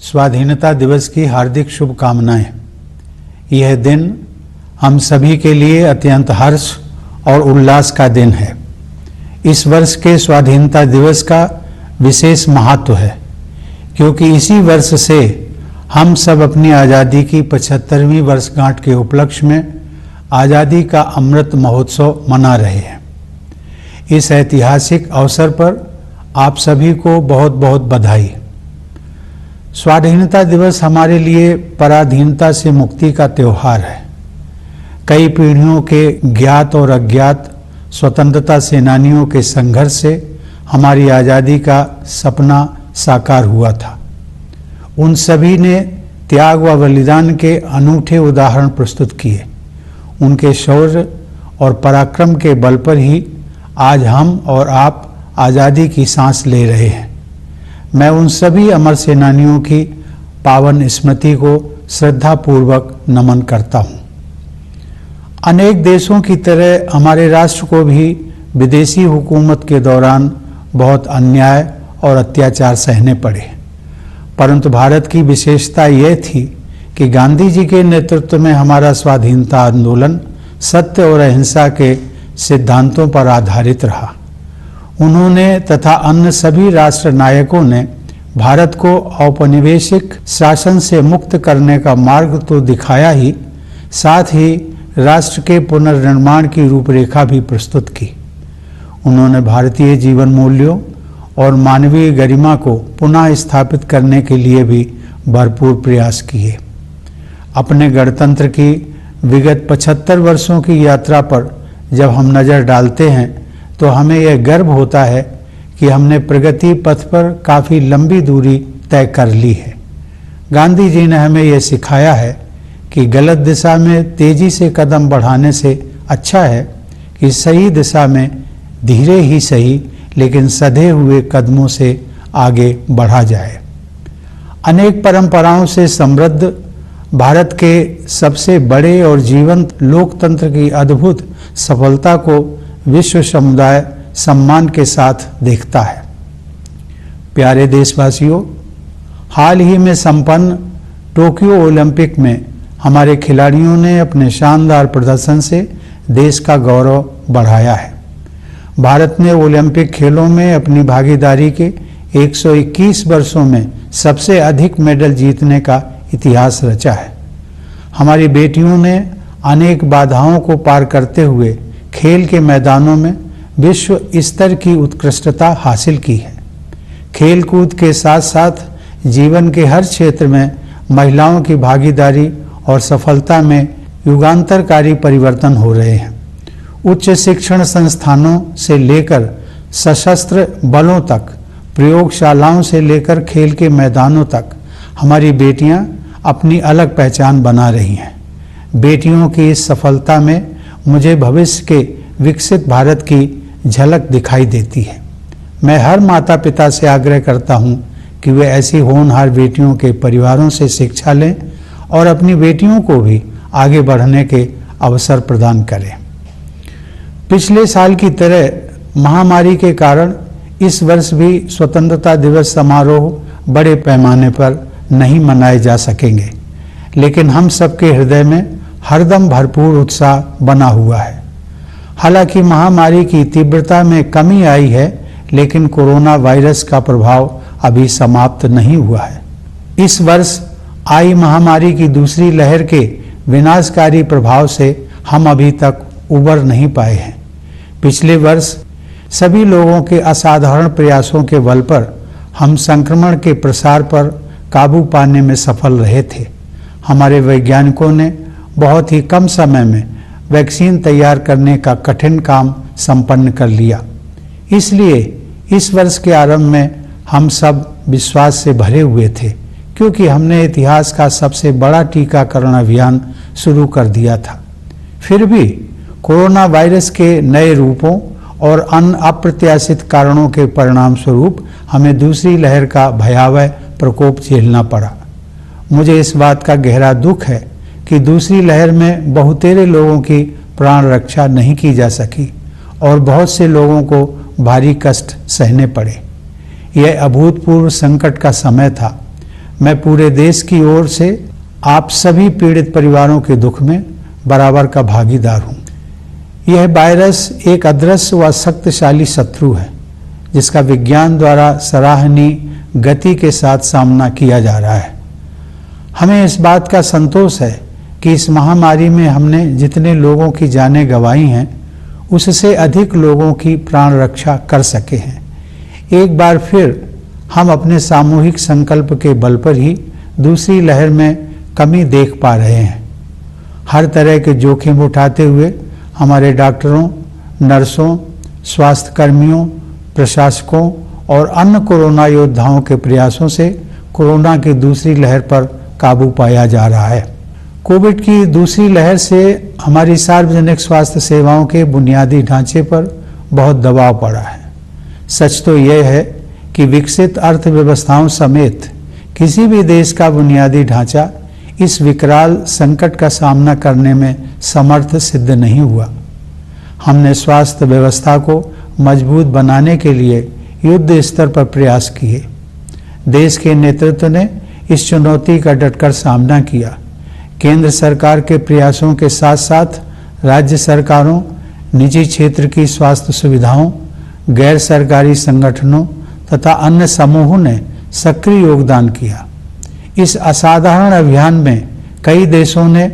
स्वाधीनता दिवस की हार्दिक शुभकामनाएं। यह दिन हम सभी के लिए अत्यंत हर्ष और उल्लास का दिन है। इस वर्ष के स्वाधीनता दिवस का विशेष महत्व है क्योंकि इसी वर्ष से हम सब अपनी आज़ादी की 75वीं वर्षगांठ के उपलक्ष्य में आज़ादी का अमृत महोत्सव मना रहे हैं। इस ऐतिहासिक अवसर पर आप सभी को बहुत बहुत बधाई। स्वाधीनता दिवस हमारे लिए पराधीनता से मुक्ति का त्यौहार है। कई पीढ़ियों के ज्ञात और अज्ञात स्वतंत्रता सेनानियों के संघर्ष से हमारी आज़ादी का सपना साकार हुआ था। उन सभी ने त्याग व बलिदान के अनूठे उदाहरण प्रस्तुत किए। उनके शौर्य और पराक्रम के बल पर ही आज हम और आप आज़ादी की सांस ले रहे हैं। मैं उन सभी अमर सेनानियों की पावन स्मृति को श्रद्धापूर्वक नमन करता हूँ। अनेक देशों की तरह हमारे राष्ट्र को भी विदेशी हुकूमत के दौरान बहुत अन्याय और अत्याचार सहने पड़े, परंतु भारत की विशेषता यह थी कि गांधी जी के नेतृत्व में हमारा स्वाधीनता आंदोलन सत्य और अहिंसा के सिद्धांतों पर आधारित रहा। उन्होंने तथा अन्य सभी राष्ट्र नायकों ने भारत को औपनिवेशिक शासन से मुक्त करने का मार्ग तो दिखाया ही, साथ ही राष्ट्र के पुनर्निर्माण की रूपरेखा भी प्रस्तुत की। उन्होंने भारतीय जीवन मूल्यों और मानवीय गरिमा को पुनः स्थापित करने के लिए भी भरपूर प्रयास किए। अपने गणतंत्र की विगत 75 वर्षों की यात्रा पर जब हम नज़र डालते हैं तो हमें यह गर्व होता है कि हमने प्रगति पथ पर काफ़ी लंबी दूरी तय कर ली है। गांधी जी ने हमें यह सिखाया है कि गलत दिशा में तेजी से कदम बढ़ाने से अच्छा है कि सही दिशा में धीरे ही सही लेकिन सधे हुए कदमों से आगे बढ़ा जाए। अनेक परंपराओं से समृद्ध भारत के सबसे बड़े और जीवंत लोकतंत्र की अद्भुत सफलता को विश्व समुदाय सम्मान के साथ देखता है। प्यारे देशवासियों, हाल ही में संपन्न टोक्यो ओलंपिक में हमारे खिलाड़ियों ने अपने शानदार प्रदर्शन से देश का गौरव बढ़ाया है। भारत ने ओलंपिक खेलों में अपनी भागीदारी के 121 वर्षों में सबसे अधिक मेडल जीतने का इतिहास रचा है। हमारी बेटियों ने अनेक बाधाओं को पार करते हुए खेल के मैदानों में विश्व स्तर की उत्कृष्टता हासिल की है। खेल कूद के साथ साथ जीवन के हर क्षेत्र में महिलाओं की भागीदारी और सफलता में युगांतरकारी परिवर्तन हो रहे हैं। उच्च शिक्षण संस्थानों से लेकर सशस्त्र बलों तक, प्रयोगशालाओं से लेकर खेल के मैदानों तक हमारी बेटियां अपनी अलग पहचान बना रही हैं। बेटियों की इस सफलता में मुझे भविष्य के विकसित भारत की झलक दिखाई देती है। मैं हर माता पिता से आग्रह करता हूं कि वे ऐसी होनहार बेटियों के परिवारों से शिक्षा लें और अपनी बेटियों को भी आगे बढ़ने के अवसर प्रदान करें। पिछले साल की तरह महामारी के कारण इस वर्ष भी स्वतंत्रता दिवस समारोह बड़े पैमाने पर नहीं मनाए जा सकेंगे, लेकिन हम सबके हृदय में हरदम भरपूर उत्साह बना हुआ है। हालांकि महामारी की तीव्रता में कमी आई है, लेकिन कोरोना वायरस का प्रभाव अभी समाप्त नहीं हुआ है। इस वर्ष आई महामारी की दूसरी लहर के विनाशकारी प्रभाव से हम अभी तक उबर नहीं पाए हैं। पिछले वर्ष सभी लोगों के असाधारण प्रयासों के बल पर हम संक्रमण के प्रसार पर काबू पाने में सफल रहे थे। हमारे वैज्ञानिकों ने बहुत ही कम समय में वैक्सीन तैयार करने का कठिन काम संपन्न कर लिया। इसलिए इस वर्ष के आरंभ में हम सब विश्वास से भरे हुए थे, क्योंकि हमने इतिहास का सबसे बड़ा टीकाकरण अभियान शुरू कर दिया था। फिर भी कोरोना वायरस के नए रूपों और अन्य अप्रत्याशित कारणों के परिणाम स्वरूप हमें दूसरी लहर का भयावह प्रकोप झेलना पड़ा। मुझे इस बात का गहरा दुख है कि दूसरी लहर में बहुतेरे लोगों की प्राण रक्षा नहीं की जा सकी और बहुत से लोगों को भारी कष्ट सहने पड़े। यह अभूतपूर्व संकट का समय था। मैं पूरे देश की ओर से आप सभी पीड़ित परिवारों के दुख में बराबर का भागीदार हूं। यह वायरस एक अदृश्य व शक्तिशाली शत्रु है जिसका विज्ञान द्वारा सराहनीय गति के साथ सामना किया जा रहा है। हमें इस बात का संतोष है कि इस महामारी में हमने जितने लोगों की जानें गंवाई हैं उससे अधिक लोगों की प्राण रक्षा कर सके हैं। एक बार फिर हम अपने सामूहिक संकल्प के बल पर ही दूसरी लहर में कमी देख पा रहे हैं। हर तरह के जोखिम उठाते हुए हमारे डॉक्टरों, नर्सों, स्वास्थ्य कर्मियों, प्रशासकों और अन्य कोरोना योद्धाओं के प्रयासों से कोरोना की दूसरी लहर पर काबू पाया जा रहा है। कोविड की दूसरी लहर से हमारी सार्वजनिक स्वास्थ्य सेवाओं के बुनियादी ढांचे पर बहुत दबाव पड़ा है। सच तो यह है कि विकसित अर्थव्यवस्थाओं समेत किसी भी देश का बुनियादी ढांचा इस विकराल संकट का सामना करने में समर्थ सिद्ध नहीं हुआ। हमने स्वास्थ्य व्यवस्था को मजबूत बनाने के लिए युद्ध स्तर पर प्रयास किए। देश के नेतृत्व ने इस चुनौती का डटकर सामना किया। केंद्र सरकार के प्रयासों के साथ साथ राज्य सरकारों, निजी क्षेत्र की स्वास्थ्य सुविधाओं, गैर सरकारी संगठनों तथा अन्य समूहों ने सक्रिय योगदान किया। इस असाधारण अभियान में कई देशों ने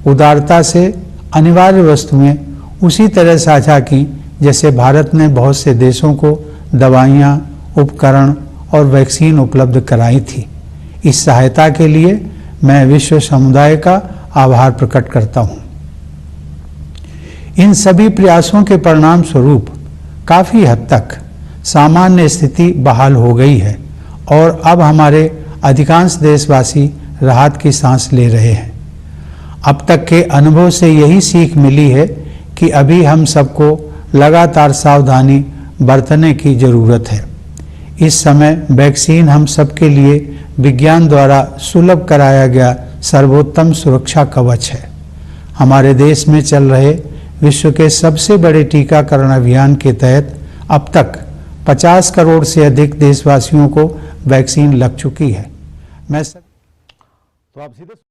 उदारता से अनिवार्य वस्तुएं उसी तरह साझा की जैसे भारत ने बहुत से देशों को दवाइयाँ, उपकरण और वैक्सीन उपलब्ध कराई थी। इस सहायता के लिए मैं विश्व समुदाय का आभार प्रकट करता हूँ। इन सभी प्रयासों के परिणाम स्वरूप काफ़ी हद तक सामान्य स्थिति बहाल हो गई है और अब हमारे अधिकांश देशवासी राहत की सांस ले रहे हैं। अब तक के अनुभव से यही सीख मिली है कि अभी हम सबको लगातार सावधानी बरतने की जरूरत है। इस समय वैक्सीन हम सबके लिए विज्ञान द्वारा सुलभ कराया गया सर्वोत्तम सुरक्षा कवच है। हमारे देश में चल रहे विश्व के सबसे बड़े टीकाकरण अभियान के तहत अब तक 50 करोड़ से अधिक देशवासियों को वैक्सीन लग चुकी है। मैं तो आप सीधे